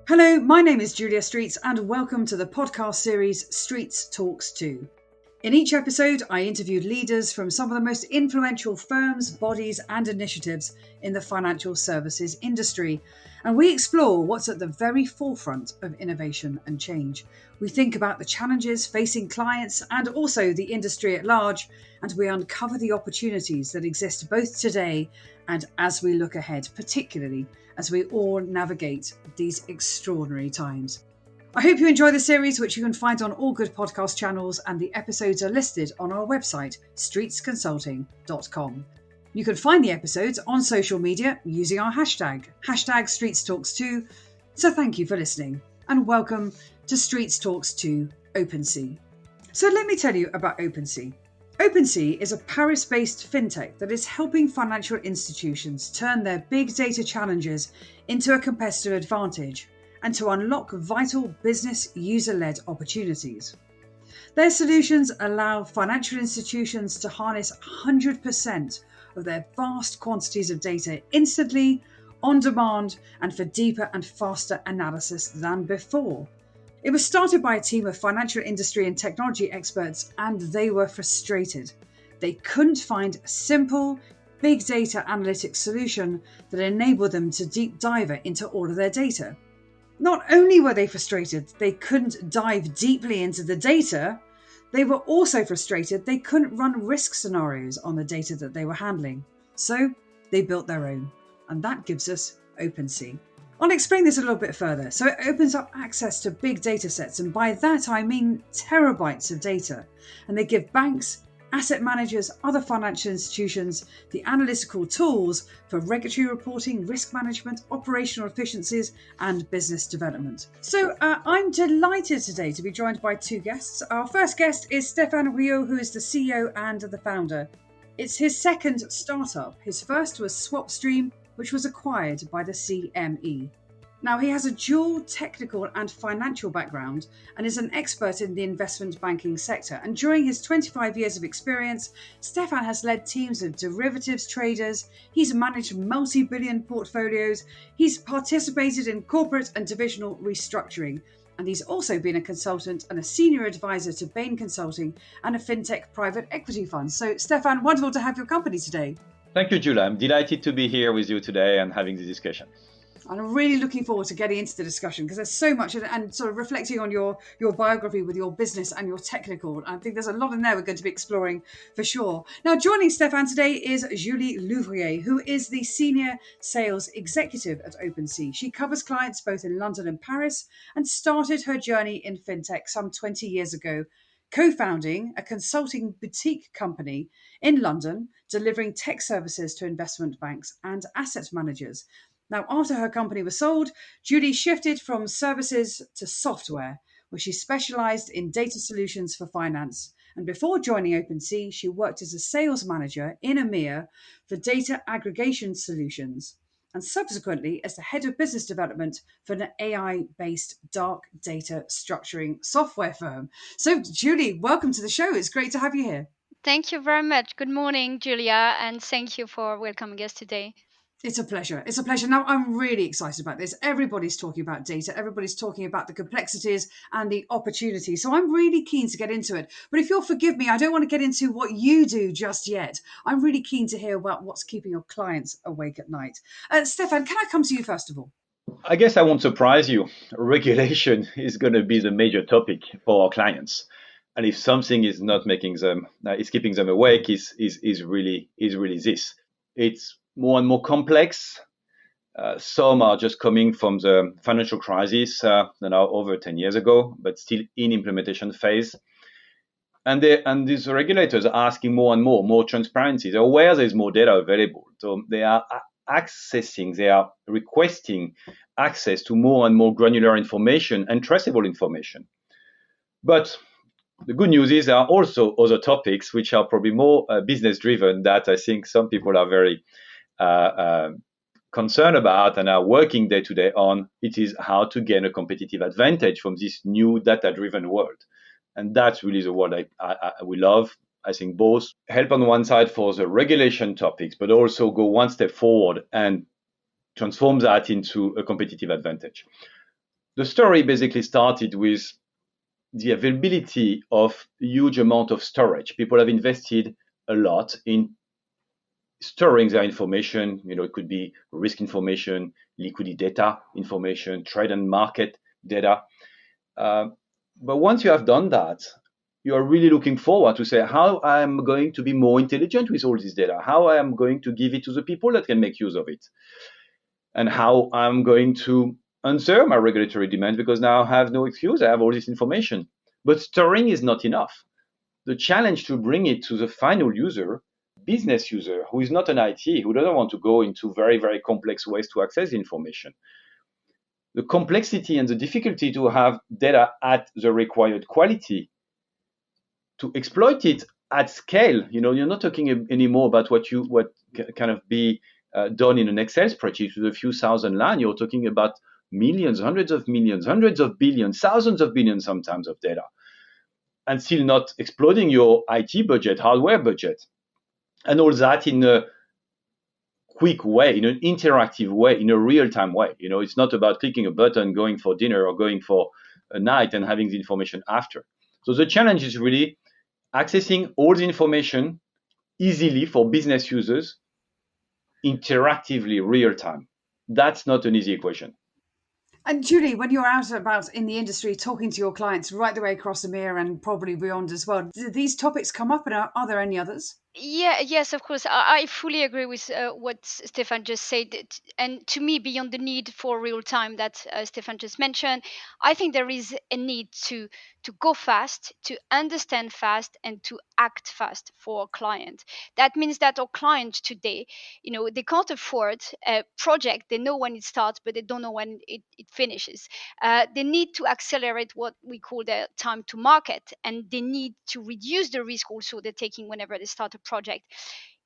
Hello, my name is Julia Streets and welcome to the podcast series StreetsTalksTo. In each episode, I interviewed leaders from some of the most influential firms, bodies and initiatives in the financial services industry. And we explore what's at the very forefront of innovation and change. We think about the challenges facing clients and also the industry at large, and we uncover the opportunities that exist both today and as we look ahead, particularly as we all navigate these extraordinary times. I hope you enjoy the series, which you can find on all good podcast channels, and the episodes are listed on our website, streetsconsulting.com. You can find the episodes on social media using our hashtag StreetsTalksTo. So thank you for listening and welcome to StreetsTalksTo Opensee. So let me tell you about Opensee. Opensee is a Paris-based FinTech that is helping financial institutions turn their big data challenges into a competitive advantage and to unlock vital business user-led opportunities. Their solutions allow financial institutions to harness 100% of their vast quantities of data instantly, on demand, and for deeper and faster analysis than before. It was started by a team of financial industry and technology experts, and they were frustrated. They couldn't find a simple, big data analytics solution that enabled them to deep dive into all of their data. Not only were they frustrated, they couldn't dive deeply into the data, they were also frustrated they couldn't run risk scenarios on the data that they were handling. So they built their own, and that gives us Opensee. I'll explain this a little bit further. So it opens up access to big data sets, and by that I mean terabytes of data. And they give banks, asset managers, other financial institutions the analytical tools for regulatory reporting, risk management, operational efficiencies, and business development. So I'm delighted today to be joined by two guests. Our first guest is Stéphane Rio, who is the CEO and the founder. It's his second startup. His first was SwapStream, which was acquired by the CME. Now, he has a dual technical and financial background and is an expert in the investment banking sector. And during his 25 years of experience, Stéphane has led teams of derivatives traders, he's managed multi-billion portfolios, he's participated in corporate and divisional restructuring, and he's also been a consultant and a senior advisor to Bain Consulting and a FinTech private equity fund. So, Stéphane, wonderful to have your company today. Thank you, Julia. I'm delighted to be here with you today and having this discussion. I'm really looking forward to getting into the discussion because there's so much, and sort of reflecting on your biography with your business and your technical. I think there's a lot in there we're going to be exploring for sure. Now, joining Stéphane today is Julie Louvrier, who is the Senior Sales Executive at Opensee. She covers clients both in London and Paris and started her journey in FinTech some 20 years ago, co-founding a consulting boutique company in London, delivering tech services to investment banks and asset managers. Now, after her company was sold, Julie shifted from services to software, where she specialised in data solutions for finance. And before joining Opensee, she worked as a sales manager in EMEA for data aggregation solutions, and subsequently as the head of business development for an AI-based dark data structuring software firm. So, Julie, welcome to the show. It's great to have you here. Thank you very much. Good morning, Julia, and thank you for welcoming us today. It's a pleasure. It's a pleasure. Now, I'm really excited about this. Everybody's talking about data. Everybody's talking about the complexities and the opportunities. So I'm really keen to get into it. But if you'll forgive me, I don't want to get into what you do just yet. I'm really keen to hear about what's keeping your clients awake at night. Stéphane, can I come to you first of all? I guess I won't surprise you. Regulation is going to be the major topic for our clients. And if something is not making them, is keeping them awake, is really this. It's more and more complex. Some are just coming from the financial crisis that are over 10 years ago, but still in implementation phase. And these regulators are asking more and more transparency. They're aware there's more data available. So they are requesting access to more and more granular information and traceable information. But the good news is there are also other topics which are probably more business driven that I think some people are very concerned about and are working day to day on. It is how to gain a competitive advantage from this new data driven world. And that's really the world we love. I think both help on one side for the regulation topics, but also go one step forward and transform that into a competitive advantage. The story basically started with the availability of huge amount of storage. People have invested a lot in storing their information. It could be risk information, liquidity data information, trade and market data. Uh, but once you have done that, you are really looking forward to say how I'm going to be more intelligent with all this data, how I am going to give it to the people that can make use of it, and how I'm going to answer my regulatory demands because now I have no excuse. I have all this information. But storing is not enough. The challenge to bring it to the final user, business user, who is not an IT, who doesn't want to go into very, very complex ways to access the information. The complexity and the difficulty to have data at the required quality, to exploit it at scale. You're not talking anymore about what kind of be done in an Excel spreadsheet with a few thousand lines. You're talking about millions, hundreds of millions, hundreds of billions, thousands of billions sometimes of data, and still not exploding your IT budget, hardware budget, and all that in a quick way, in an interactive way, in a real-time way. It's not about clicking a button, going for dinner or going for a night and having the information after. So the challenge is really accessing all the information easily for business users, interactively, real time. That's not an easy equation. And Julie, when you're out and about in the industry talking to your clients right the way across the EMEA and probably beyond as well, do these topics come up, and are there any others? Yes, of course. I fully agree with what Stefan just said. And to me, beyond the need for real time that Stefan just mentioned, I think there is a need to go fast, to understand fast, and to act fast for our client. That means that our clients today, they can't afford a project. They know when it starts, but they don't know when it finishes. They need to accelerate what we call the time to market, and they need to reduce the risk also they're taking whenever they start a project.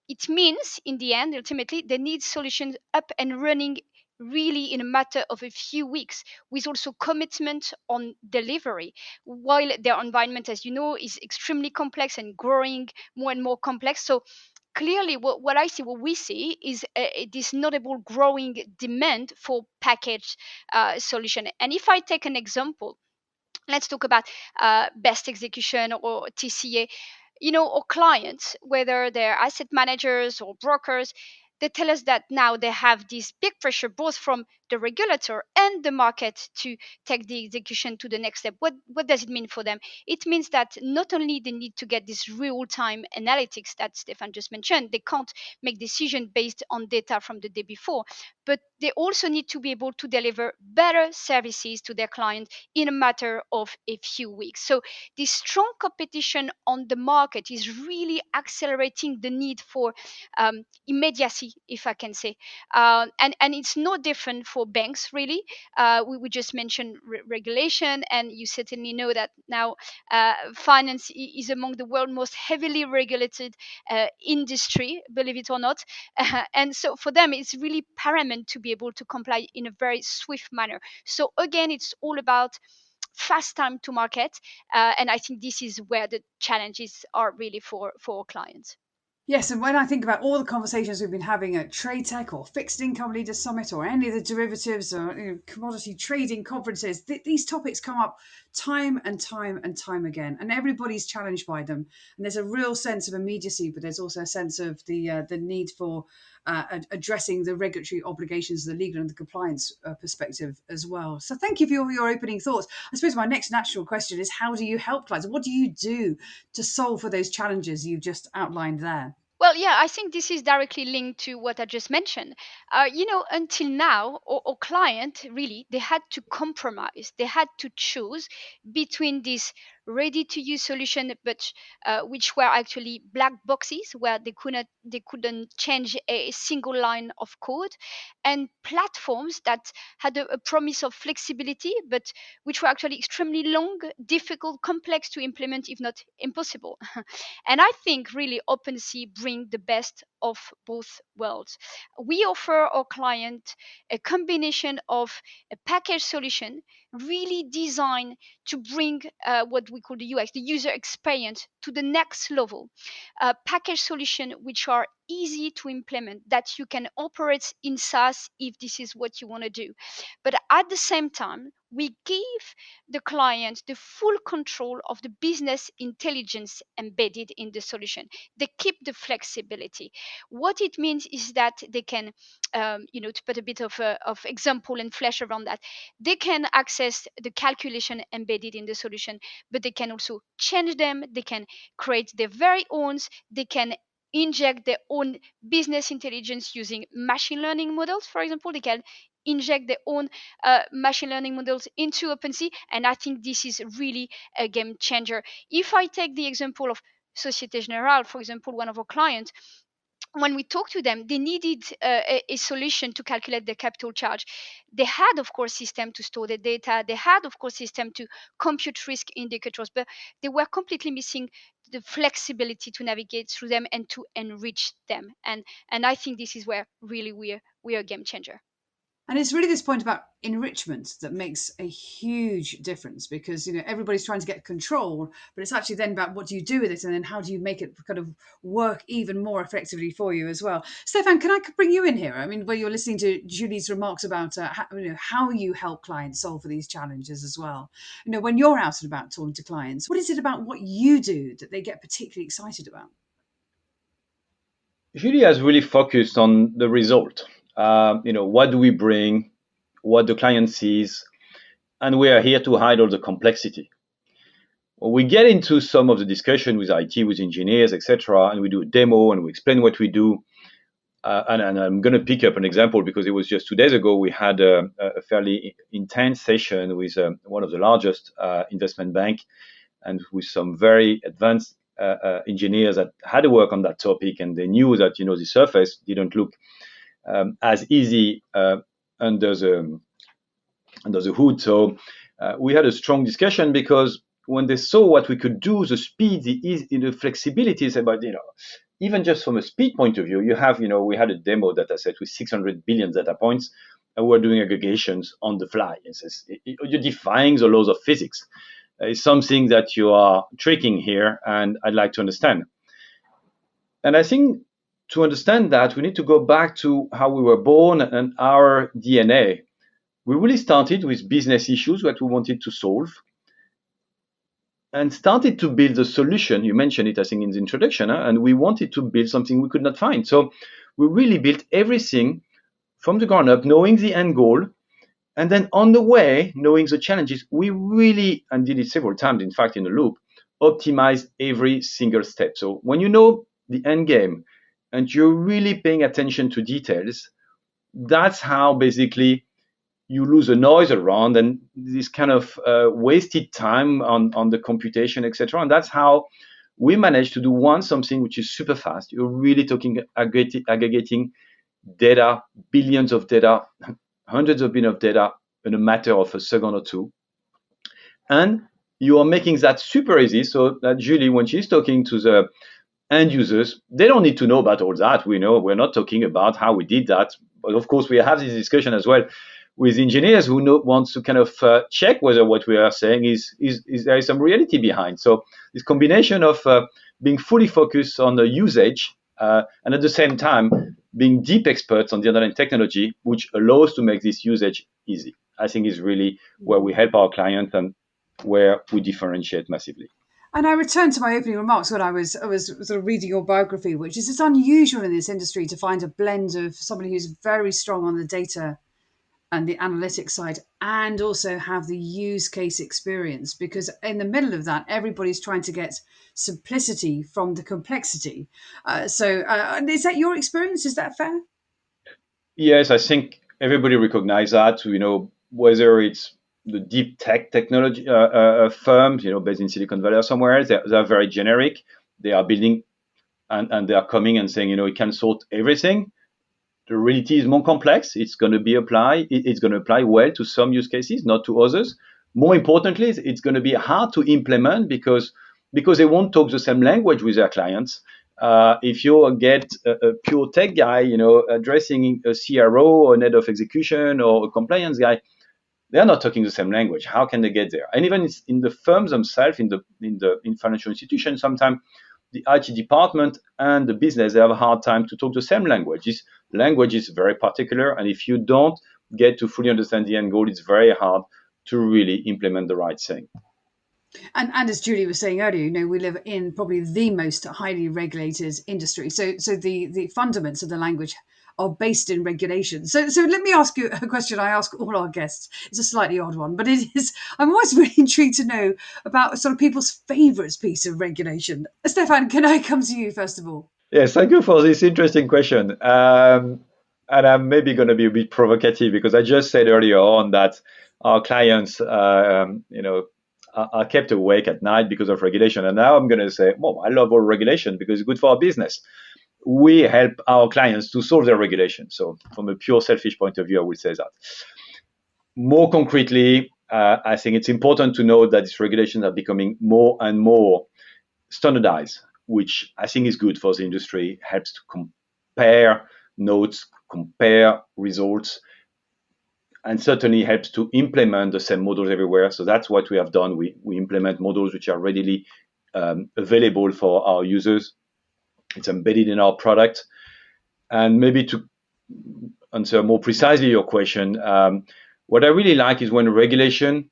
It means, in the end, ultimately, they need solutions up and running really in a matter of a few weeks, with also commitment on delivery, while their environment, as you know, is extremely complex and growing more and more complex. So clearly what we see is this notable growing demand for package solution. And if I take an example, let's talk about best execution or TCA. Our clients, whether they're asset managers or brokers, they tell us that now they have this big pressure both from the regulator and the market to take the execution to the next step. What does it mean for them? It means that not only they need to get this real-time analytics that Stefan just mentioned, they can't make decisions based on data from the day before, but they also need to be able to deliver better services to their clients in a matter of a few weeks. So this strong competition on the market is really accelerating the need for immediacy, if I can say. And it's no different for banks, really. We just mentioned regulation, and you certainly know that now finance is among the world's most heavily regulated industry, believe it or not. And so for them, it's really paramount to be able to comply in a very swift manner. So again, it's all about fast time to market, and I think this is where the challenges are really for our clients. Yes, and when I think about all the conversations we've been having at Trade Tech or Fixed Income Leaders Summit or any of the derivatives or commodity trading conferences, these topics come up time and time and time again, and everybody's challenged by them. And there's a real sense of immediacy, but there's also a sense of the need for addressing the regulatory obligations, the legal and the compliance perspective as well. So thank you for your opening thoughts. I suppose my next natural question is, how do you help clients? What do you do to solve for those challenges you've just outlined there? Well, yeah, I think this is directly linked to what I just mentioned. Until now, our client really, they had to compromise. They had to choose between this ready-to-use solution, but which were actually black boxes where they couldn't change a single line of code, and platforms that had a promise of flexibility, but which were actually extremely long, difficult, complex to implement, if not impossible. And I think really OpenSea bring the best of both worlds. We offer our client a combination of a package solution really designed to bring what we call the UX, the user experience, to the next level. Package solution which are easy to implement, that you can operate in SaaS if this is what you want to do. But at the same time, we give the client the full control of the business intelligence embedded in the solution. They keep the flexibility. What it means is that they can, to put a bit of example and flesh around that, they can access the calculation embedded in the solution, but they can also change them. They can create their very own. They can inject their own business intelligence using machine learning models. For example, they can inject their own machine learning models into OpenSea, and I think this is really a game changer. If I take the example of Societe Generale, for example, one of our clients, when we talked to them, they needed a solution to calculate the capital charge. They had, of course, system to store the data. They had, of course, system to compute risk indicators, but they were completely missing the flexibility to navigate through them and to enrich them. And I think this is where really we're a game changer. And it's really this point about enrichment that makes a huge difference, because everybody's trying to get control, but it's actually then about what do you do with it, and then how do you make it kind of work even more effectively for you as well. Stéphane, can I bring you in here? I mean, where you're listening to Julie's remarks about how you help clients solve for these challenges as well. When you're out and about talking to clients, what is it about what you do that they get particularly excited about? Julie has really focused on the result. What do we bring, what the client sees, and we are here to hide all the complexity. Well, we get into some of the discussion with IT, with engineers, etc., and we do a demo and we explain what we do. And I'm going to pick up an example because it was just 2 days ago. We had a fairly intense session with one of the largest investment bank, and with some very advanced engineers that had to work on that topic, and they knew that the surface didn't look as easy under the hood. So we had a strong discussion, because when they saw what we could do, the speed, the ease, the flexibility is about, even just from a speed point of view, you have, we had a demo data set with 600 billion data points, and we're doing aggregations on the fly. You're defying the laws of physics. It's something that you are tricking here, and I'd like to understand. And I think to understand that, we need to go back to how we were born and our DNA. We really started with business issues that we wanted to solve, and started to build a solution. You mentioned it, I think, in the introduction, and we wanted to build something we could not find. So we really built everything from the ground up, knowing the end goal. And then on the way, knowing the challenges, we really, and did it several times, in fact, in a loop, optimize every single step. So when you know the end game and you're really paying attention to details, that's how basically you lose the noise around and this kind of wasted time on the computation, etc. And that's how we managed to do something which is super fast. You're really talking aggregating data, billions of data, hundreds of billions of data in a matter of a second or two. And you are making that super easy, so that Julie, when she's talking to the end users, they don't need to know about all that. We know we're not talking about how we did that. But of course, we have this discussion as well with engineers who want to kind of check whether what we are saying is there is some reality behind. So this combination of being fully focused on the usage and at the same time being deep experts on the underlying technology, which allows to make this usage easy, I think is really where we help our clients and where we differentiate massively. And I return to my opening remarks when I was sort of reading your biography, which is it's unusual in this industry to find a blend of somebody who's very strong on the data and the analytics side, and also have the use case experience, because in the middle of that, everybody's trying to get simplicity from the complexity. So is that your experience? Is that fair? Yes, I think everybody recognizes that, whether it's the deep technology firms, based in Silicon Valley or somewhere else, they're very generic. They are building and they are coming and saying, it can sort everything. The reality is more complex. It's going to apply well to some use cases, not to others. More importantly, it's going to be hard to implement because they won't talk the same language with their clients. If you get a pure tech guy, addressing a CRO or an head of execution or a compliance guy, they're not talking the same language. How can they get there? And even in the firms themselves, in financial institutions, sometimes the IT department and the business, they have a hard time to talk the same language. This language is very particular, and if you don't get to fully understand the end goal, it's very hard to really implement the right thing. And as Julie was saying earlier, we live in probably the most highly regulated industry. So the fundaments of the language are based in regulation. So let me ask you a question I ask all our guests. It's a slightly odd one, but it is. I'm always really intrigued to know about sort of people's favourite piece of regulation. Stéphane, can I come to you first of all? Yes, thank you for this interesting question. And I'm maybe going to be a bit provocative because I just said earlier on that our clients, are kept awake at night because of regulation. And now I'm going to say, well, I love all regulation because it's good for our business. We help our clients to solve their regulation. So from a pure selfish point of view, I would say that. More concretely, I think it's important to know that these regulations are becoming more and more standardized, which I think is good for the industry, helps to compare notes, compare results, and certainly helps to implement the same models everywhere. So that's what we have done. We implement models which are readily available for our users. It's embedded in our product. And maybe to answer more precisely your question, what I really like is when regulation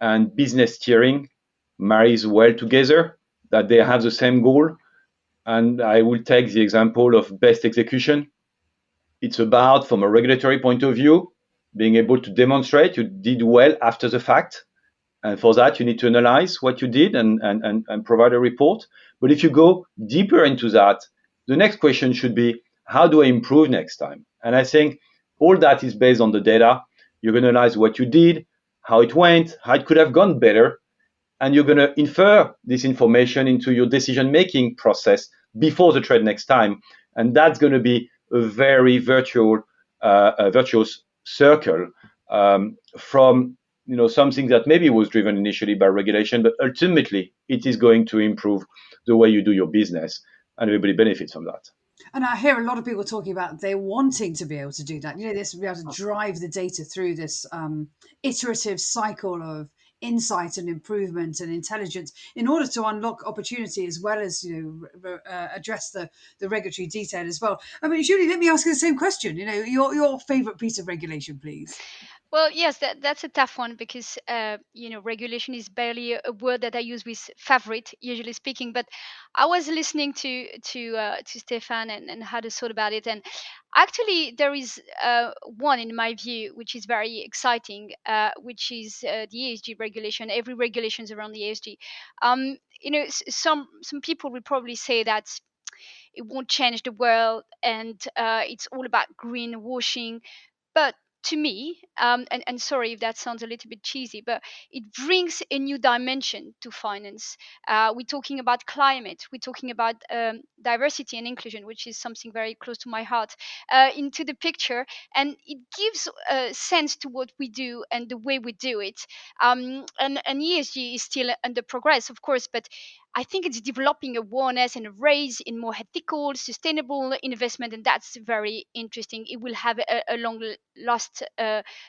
and business steering marries well together, that they have the same goal. And I will take the example of best execution. It's about, from a regulatory point of view, being able to demonstrate you did well after the fact. And for that, you need to analyze what you did and provide a report. But if you go deeper into that, the next question should be, how do I improve next time? And I think all that is based on the data. You're going to analyze what you did, how it went, how it could have gone better. And you're going to infer this information into your decision-making process before the trade next time. And that's going to be a very virtuous circle from something that maybe was driven initially by regulation, but ultimately it is going to improve the way you do your business, and everybody benefits from that. And I hear a lot of people talking about they're wanting to be able to do that. This be able to drive the data through this iterative cycle of insight and improvement and intelligence in order to unlock opportunity as well as address the regulatory detail as well. I mean, Julie, let me ask you the same question. Your favorite piece of regulation, please. Well, yes, that's a tough one because regulation is barely a word that I use with favorite, usually speaking. But I was listening to Stéphane and how to thought about it, and actually there is one in my view which is very exciting, which is the ESG regulation. Every regulation is around the ESG. Some people will probably say that it won't change the world and it's all about greenwashing, but to me, and sorry if that sounds a little bit cheesy, but it brings a new dimension to finance. We're talking about climate, we're talking about diversity and inclusion, which is something very close to my heart, into the picture, and it gives a sense to what we do and the way we do it. And ESG is still under progress, of course, but I think it's developing awareness and a raise in more ethical, sustainable investment, and that's very interesting. It will have a long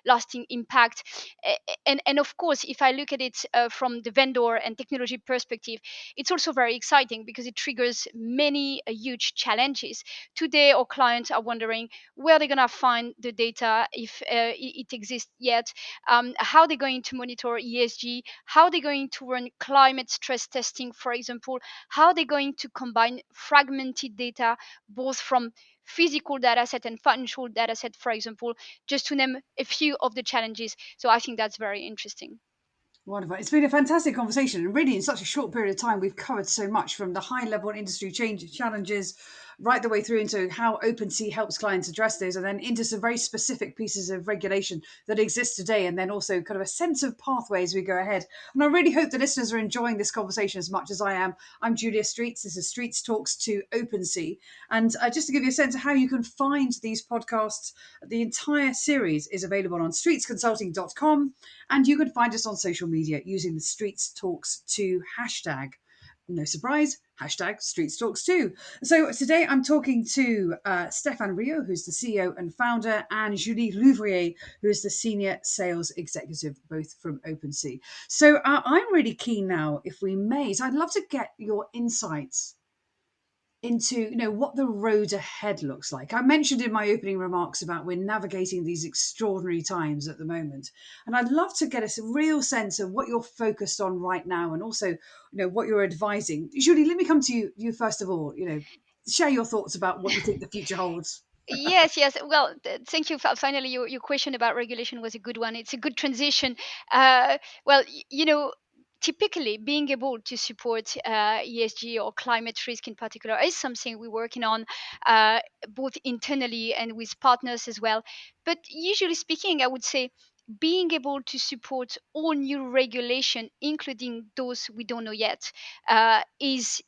lasting impact. And of course, if I look at it from the vendor and technology perspective, it's also very exciting because it triggers many huge challenges. Today, our clients are wondering where they're going to find the data if it exists yet, how they're going to monitor ESG, how they're going to run climate stress testing, for example, how they're going to combine fragmented data both from physical data set and financial data set, for example, just to name a few of the challenges. So I think that's very interesting. Wonderful. It's been a fantastic conversation. And really, in such a short period of time, we've covered so much from the high level industry challenges right the way through into how OpenSea helps clients address those, and then into some very specific pieces of regulation that exist today, and then also kind of a sense of pathway as we go ahead. And I really hope the listeners are enjoying this conversation as much as I am. I'm Julia Streets. This is Streets Talks to OpenSea. And just to give you a sense of how you can find these podcasts, the entire series is available on streetsconsulting.com, and you can find us on social media using the Streets Talks 2 hashtag. No surprise, hashtag StreetsTalksTo. So today I'm talking to Stéphane Rio, who's the CEO and founder, and Julie Louvrier, who is the senior sales executive, both from OpenSea. So I'm really keen now, if we may, so I'd love to get your insights into what the road ahead looks like. I mentioned in my opening remarks about we're navigating these extraordinary times at the moment, and I'd love to get a real sense of what you're focused on right now, and also what you're advising. Julie, let me come to you first of all. Share your thoughts about what you think the future holds. Yes. Well, thank you. Finally, your question about regulation was a good one. It's a good transition. Well, typically being able to support ESG or climate risk in particular is something we're working on both internally and with partners as well. But usually speaking, I would say being able to support all new regulation, including those we don't know yet, is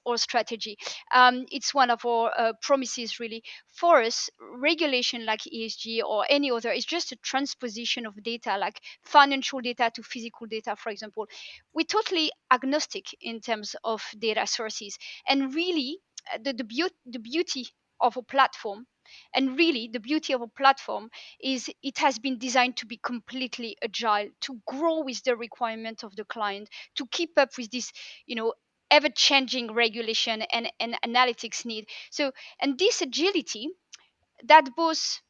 our strategy. It's one of our promises, really. For us, regulation like ESG or any other is just a transposition of data, like financial data to physical data, for example. We're totally agnostic in terms of data sources. And really, the beauty of a platform and really the beauty of a platform is it has been designed to be completely agile, to grow with the requirement of the client, to keep up with this ever changing regulation and analytics need. So, and this agility that both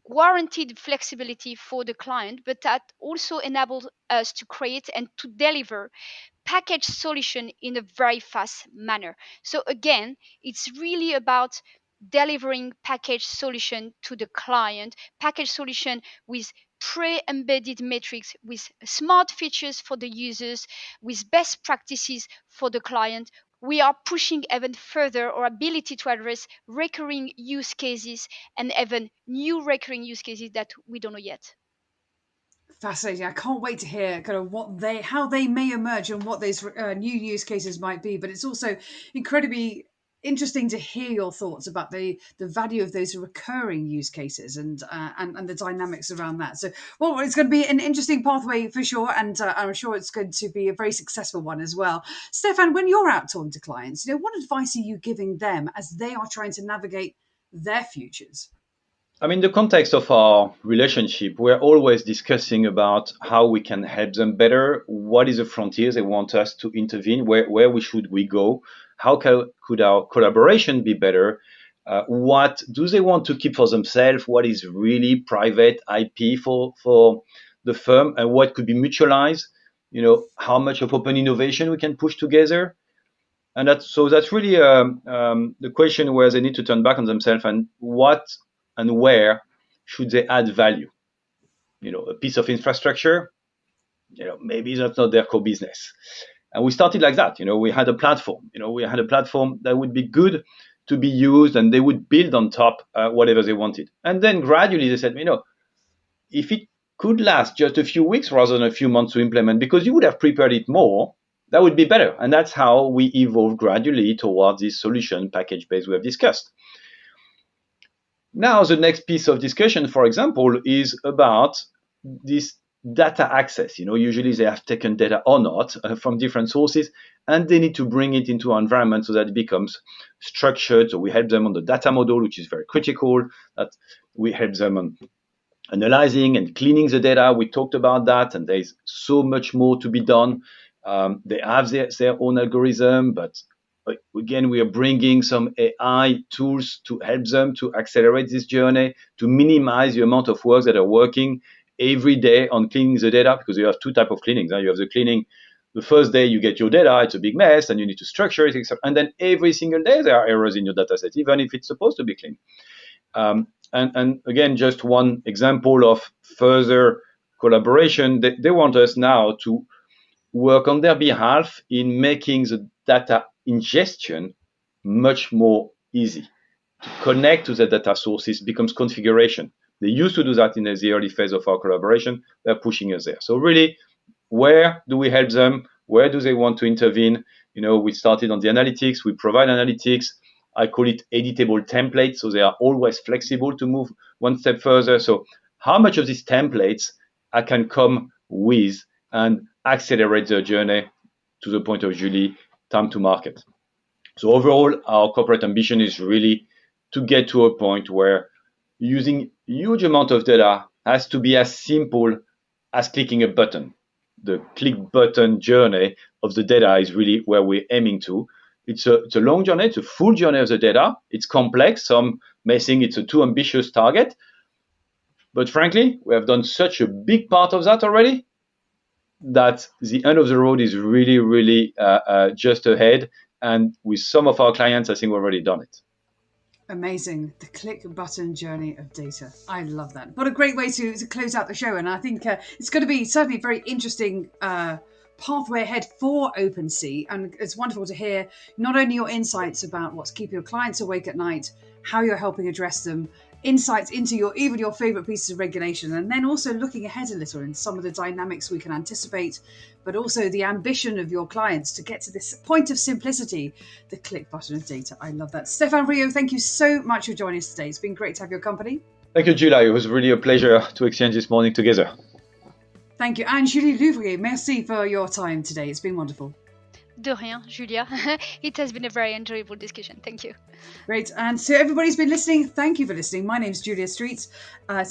guaranteed flexibility for the client, but that also enables us to create and to deliver package solution in a very fast manner. So again, it's really about delivering package solution to the client, package solution with pre-embedded metrics, with smart features for the users, with best practices for the client. We are pushing even further our ability to address recurring use cases and even new recurring use cases that we don't know yet. Fascinating. I can't wait to hear kind of how they may emerge and what those new use cases might be. But it's also incredibly interesting to hear your thoughts about the value of those recurring use cases and the dynamics around that. So, well, it's going to be an interesting pathway for sure, and I'm sure it's going to be a very successful one as well. Stéphane, when you're out talking to clients, what advice are you giving them as they are trying to navigate their futures? I mean, the context of our relationship, we're always discussing about how we can help them better. What is the frontiers they want us to intervene? Where should we go? How could our collaboration be better? What do they want to keep for themselves? What is really private IP for the firm, and what could be mutualized? How much of open innovation we can push together, and that's really the question where they need to turn back on themselves and what and where should they add value. A piece of infrastructure, maybe that's not their core business. And we started like that. We had a platform. We had a platform that would be good to be used, and they would build on top whatever they wanted. And then gradually they said, if it could last just a few weeks rather than a few months to implement, because you would have prepared it more, that would be better. And that's how we evolved gradually towards this solution package-based we have discussed. Now, the next piece of discussion, for example, is about this data access. Usually they have taken data or not from different sources, and they need to bring it into our environment so that it becomes structured. So we help them on the data model, which is very critical. That we help them on analyzing and cleaning the data. We talked about that, and there's so much more to be done. They have their own algorithm, but again, we are bringing some AI tools to help them to accelerate this journey, to minimize the amount of work that are working every day on cleaning the data, because you have two types of cleanings. You have the cleaning, the first day you get your data, it's a big mess, and you need to structure it, and then every single day there are errors in your data set, even if it's supposed to be clean. And again, just one example of further collaboration, they want us now to work on their behalf in making the data ingestion much more easy. To connect to the data sources becomes configuration. They used to do that in the early phase of our collaboration. They're pushing us there. So really, where do we help them? Where do they want to intervene? We started on the analytics. We provide analytics. I call it editable templates. So they are always flexible to move one step further. So how much of these templates I can come with and accelerate the journey to the point of Julie, time to market. So overall, our corporate ambition is really to get to a point where using huge amount of data has to be as simple as clicking a button. The click button journey of the data is really where we're aiming to It's a long journey. It's a full journey of the data. It's complex. Some may think it's a too ambitious target. But frankly, we have done such a big part of that already that the end of the road is really, really just ahead. And with some of our clients, I think we've already done it. Amazing. The click button journey of data. I love that. What a great way to close out the show. And I think it's going to be certainly a very interesting pathway ahead for Opensee. And it's wonderful to hear not only your insights about what's keeping your clients awake at night, how you're helping address them, insights into your favorite pieces of regulation, and then also looking ahead a little in some of the dynamics we can anticipate, but also the ambition of your clients to get to this point of simplicity, the click button of data. I love that. Stéphane Rio, thank you so much for joining us today. It's been great to have your company. Thank you, Julia. It was really a pleasure to exchange this morning together. Thank you. And Julie Louvrier, merci for your time today. It's been wonderful. De rien, Julia. It has been a very enjoyable discussion. Thank you. Great. And so everybody's been listening. Thank you for listening. My name is Julia Streets.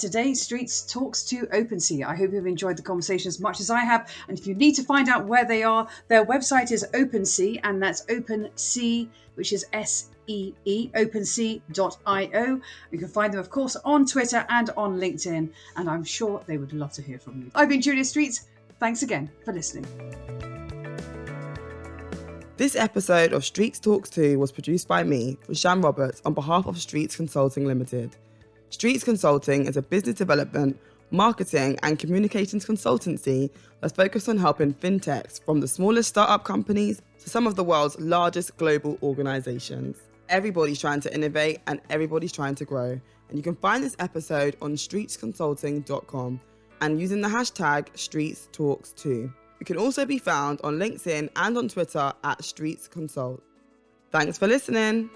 Today, Streets talks to Opensee. I hope you've enjoyed the conversation as much as I have. And if you need to find out where they are, their website is Opensee, and that's Opensee, which is SEE, opensee.io. You can find them, of course, on Twitter and on LinkedIn. And I'm sure they would love to hear from you. I've been Julia Streets. Thanks again for listening. This episode of StreetsTalksTo was produced by me, Rasham Roberts, on behalf of Streets Consulting Limited. Streets Consulting is a business development, marketing and communications consultancy that's focused on helping fintechs from the smallest startup companies to some of the world's largest global organizations. Everybody's trying to innovate and everybody's trying to grow. And you can find this episode on streetsconsulting.com and using the hashtag StreetsTalksTo. We can also be found on LinkedIn and on Twitter at Streets Consult. Thanks for listening.